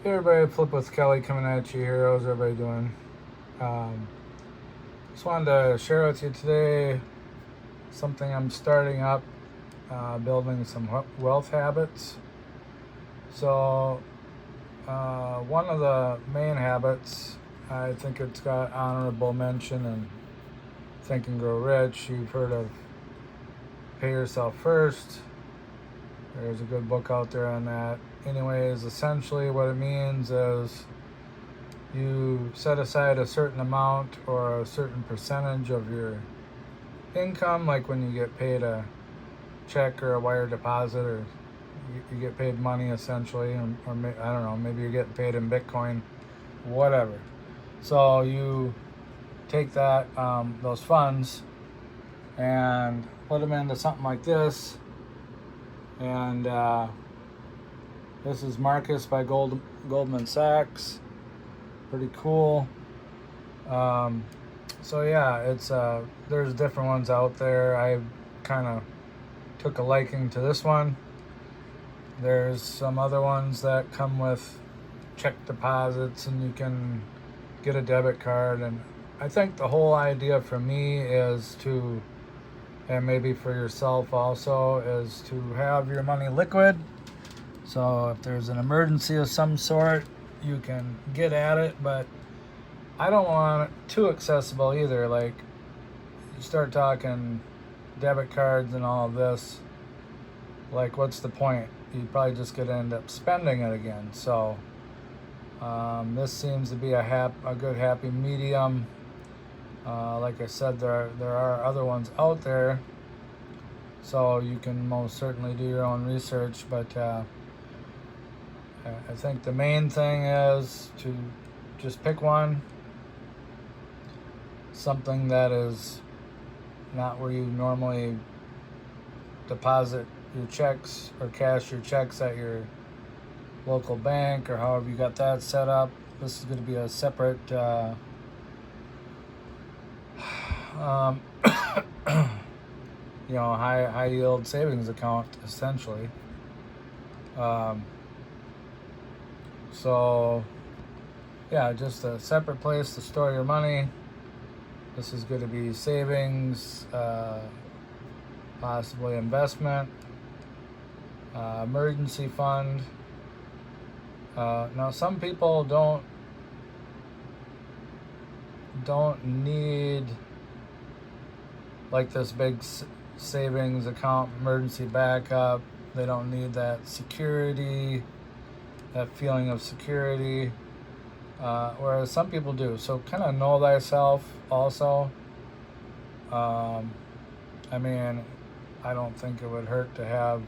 Hey everybody, Flip with Kelly coming at you here. How's everybody doing? Um, just wanted to share with you today something I'm starting up, building some wealth habits. So, one of the main habits, I think it's got honorable mention in Think and Grow Rich. You've heard of Pay Yourself First. There's a good book out there on that. Anyways, essentially what it means is you set aside a certain amount or a certain percentage of your income, like when you get paid a check or a wire deposit, or you get paid money essentially, or I don't know, maybe you're getting paid in Bitcoin, whatever. So you take that those funds and put them into something like this. And this is Marcus by Goldman Sachs. Pretty cool. So yeah, it's there's different ones out there. I kind of took a liking to this one. There's some other ones that come with check deposits and you can get a debit card, and I think the whole idea for me is to, and maybe for yourself also, is to have your money liquid. So if there's an emergency of some sort, you can get at it, but I don't want it too accessible either. Like, you start talking debit cards and all of this, like, what's the point? You probably just gonna end up spending it again. So this seems to be a good happy medium. Like I said, there are other ones out there, so you can most certainly do your own research, but I think the main thing is to just pick one, something that is not where you normally deposit your checks or cash your checks at your local bank or however you got that set up. This is going to be a separate high yield savings account essentially. So yeah, just a separate place to store your money. This is going to be savings, possibly investment, emergency fund. Now some people don't need like this big savings account, emergency backup. They don't need that security, that feeling of security, whereas some people do. So kind of know thyself also. I mean, I don't think it would hurt to have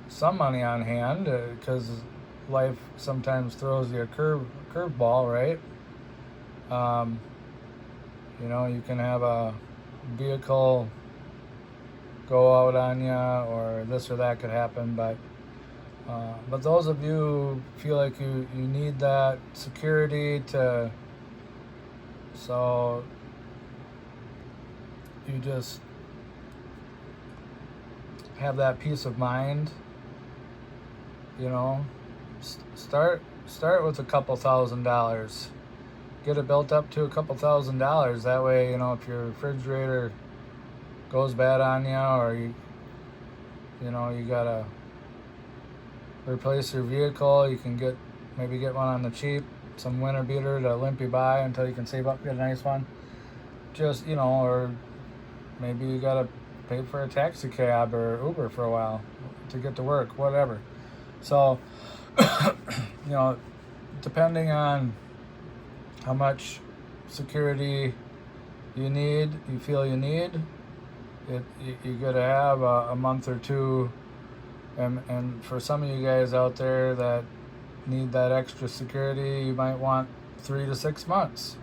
some money on hand, because life sometimes throws you a curveball, right? You can have a vehicle go out on you, or this or that could happen, but those of you who feel like you need that security so you just have that peace of mind, start with a couple $1,000s. Get it built up to a couple $1,000s. That way, if your refrigerator goes bad on you, or you gotta replace your vehicle, you can maybe get one on the cheap, some winter beater to limp you by until you can save up, get a nice one. Just, or maybe you gotta pay for a taxi cab or Uber for a while to get to work, whatever. So, depending on how much security you feel you need, you gotta have a month or two. And for some of you guys out there that need that extra security, you might want 3 to 6 months,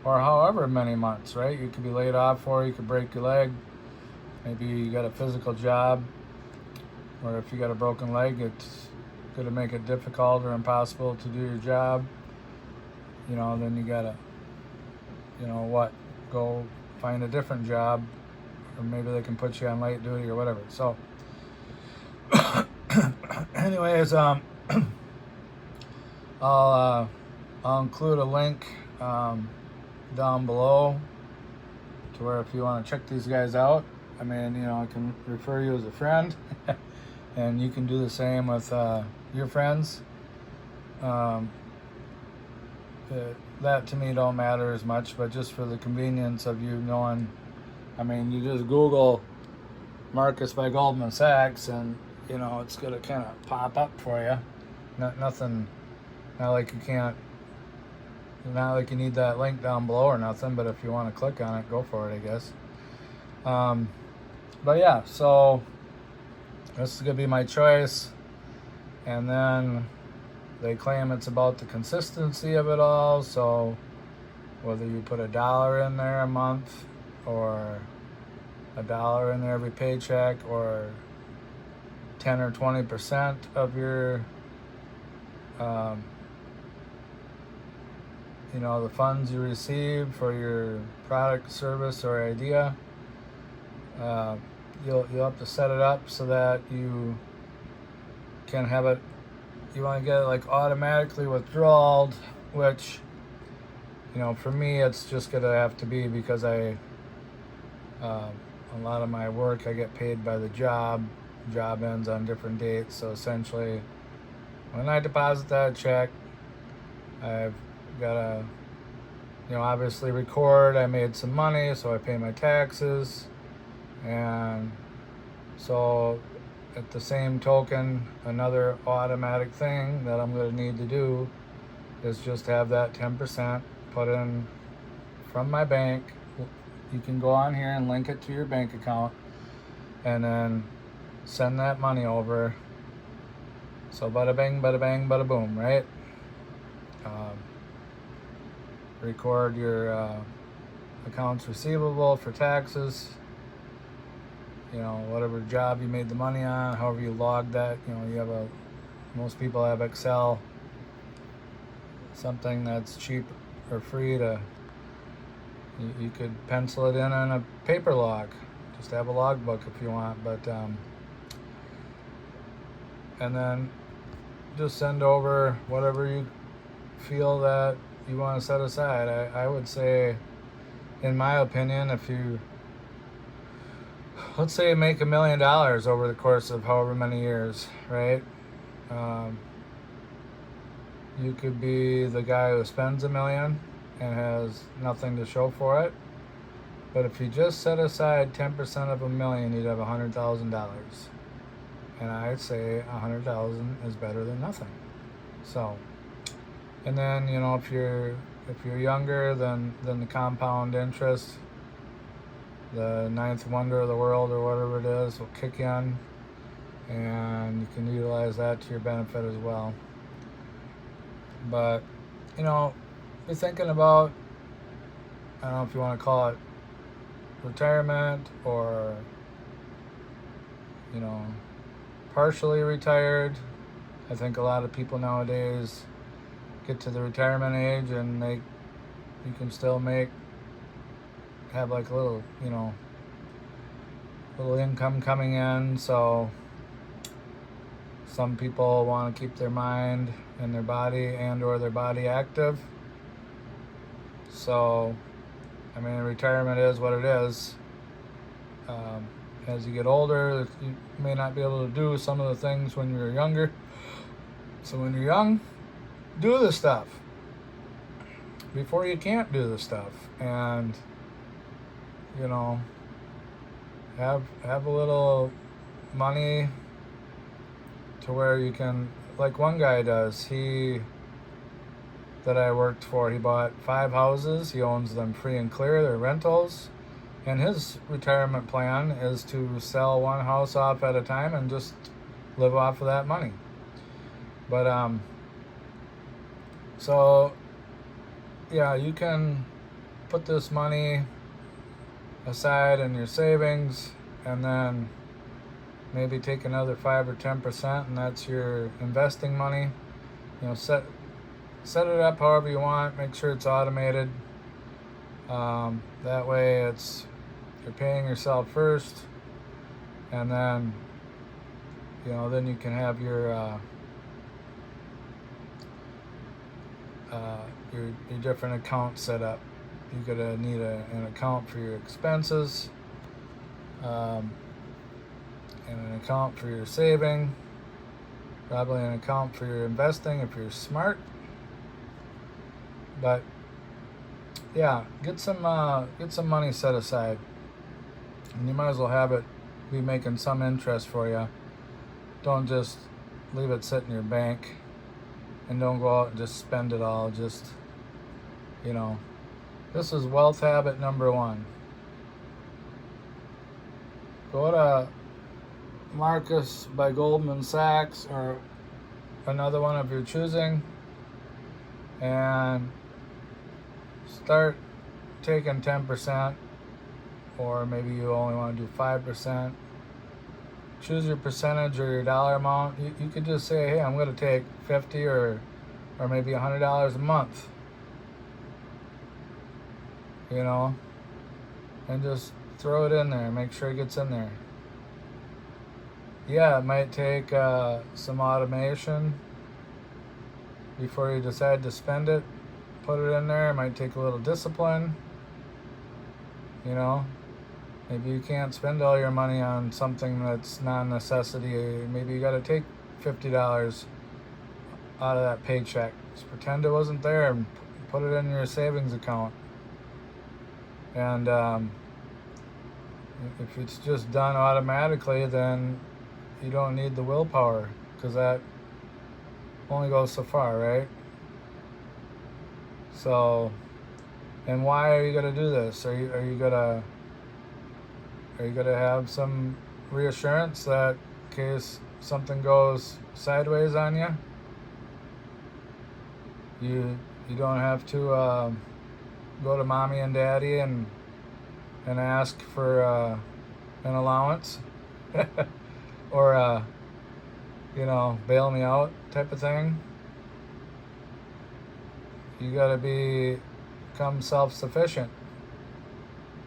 or however many months, right? You could be laid off, or you could break your leg. Maybe you got a physical job, or if you got a broken leg, it's going to make it difficult or impossible to do your job. Then you gotta, go find a different job, or maybe they can put you on light duty or whatever. So anyways, I'll include a link down below to where if you want to check these guys out, I mean, I can refer you as a friend, and you can do the same with your friends. That to me don't matter as much, but just for the convenience of you knowing, I mean, you just Google Marcus by Goldman Sachs, and it's gonna kind of pop up for you. Nothing, not like you need that link down below or nothing. But if you want to click on it, go for it, I guess. But yeah, so this is gonna be my choice, and then they claim it's about the consistency of it all. So whether you put $1 in there a month, or $1 in there every paycheck, or 10 or 20% of your the funds you receive for your product, service, or idea, you'll have to set it up so that you can have it. You want to get it like automatically withdrawed, which for me it's just gonna have to be because a lot of my work I get paid by the job ends on different dates. So essentially, when I deposit that check, I've got to obviously record I made some money, so I pay my taxes. And so at the same token, another automatic thing that I'm going to need to do is just have that 10% put in from my bank. You can go on here and link it to your bank account, and then send that money over. So bada bing, bada boom, right? Record your accounts receivable for taxes. Whatever job you made the money on, however you log that. Most people have Excel, something that's cheap or free to. You could pencil it in on a paper log. Just have a logbook if you want, but and then just send over whatever you feel that you want to set aside. I would say, in my opinion, if you, let's say you make $1 million over the course of however many years, right? You could be the guy who spends $1 million and has nothing to show for it. But if you just set aside 10% of $1 million, you'd have $100,000. And I'd say 100,000 is better than nothing. So, and then if you're younger, then the compound interest, the ninth wonder of the world or whatever it is, will kick in, and you can utilize that to your benefit as well. But be thinking about, I don't know if you want to call it retirement or partially retired. I think a lot of people nowadays get to the retirement age and you can still have like a little little income coming in. So some people want to keep their mind and their body or their body active. So I mean, retirement is what it is. As you get older, you may not be able to do some of the things when you're younger. So when you're young, do the stuff before you can't do the stuff, and have a little money to where you can, like one guy does. That I worked for, he bought 5 houses. He owns them free and clear. They're rentals. And his retirement plan is to sell one house off at a time and just live off of that money. But so yeah, you can put this money aside in your savings, and then maybe take another 5 or 10%, and that's your investing money. Set it up however you want. Make sure it's automated. That way you're paying yourself first, and then then you can have your your different accounts set up. You're gonna need an account for your expenses, and an account for your saving, probably an account for your investing if you're smart. But yeah, get some money set aside, and you might as well have it be making some interest for you. Don't just leave it sit in your bank, and don't go out and just spend it all. Just, this is wealth habit number 1. Go to Marcus by Goldman Sachs or another one of your choosing, and start taking 10%, or maybe you only want to do 5%. Choose your percentage or your dollar amount. You could just say, hey, I'm going to take $50 or maybe $100 a month, and just throw it in there. Make sure it gets in there. Yeah, it might take some automation before you decide to spend it. Put it in there. It might take a little discipline. Maybe you can't spend all your money on something that's not a necessity. Maybe you got to take $50 out of that paycheck. Just pretend it wasn't there and put it in your savings account. And if it's just done automatically, then you don't need the willpower, because that only goes so far, right? So, and why are you going to do this? Are you going to have some reassurance that in case something goes sideways on you, you don't have to go to mommy and daddy and ask for an allowance or bail me out type of thing. You got to become self-sufficient.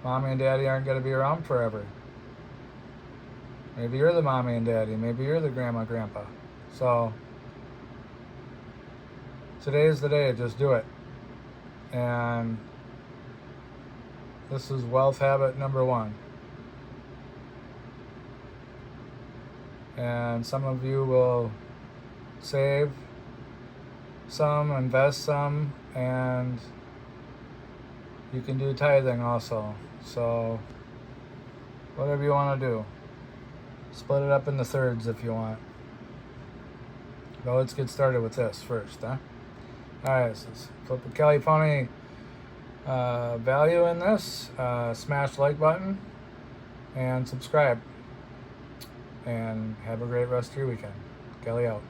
Mommy and daddy aren't going to be around forever. Maybe you're the mommy and daddy. Maybe you're the grandma, grandpa. So today's the day. Just do it. And this is wealth habit number 1. And some of you will save some, invest some, and you can do tithing also. So whatever you want to do. Split it up into thirds if you want. But let's get started with this first, huh? Alright, so let's flip a Kelly Pony value in this. Smash like button and subscribe. And have a great rest of your weekend. Kelly out.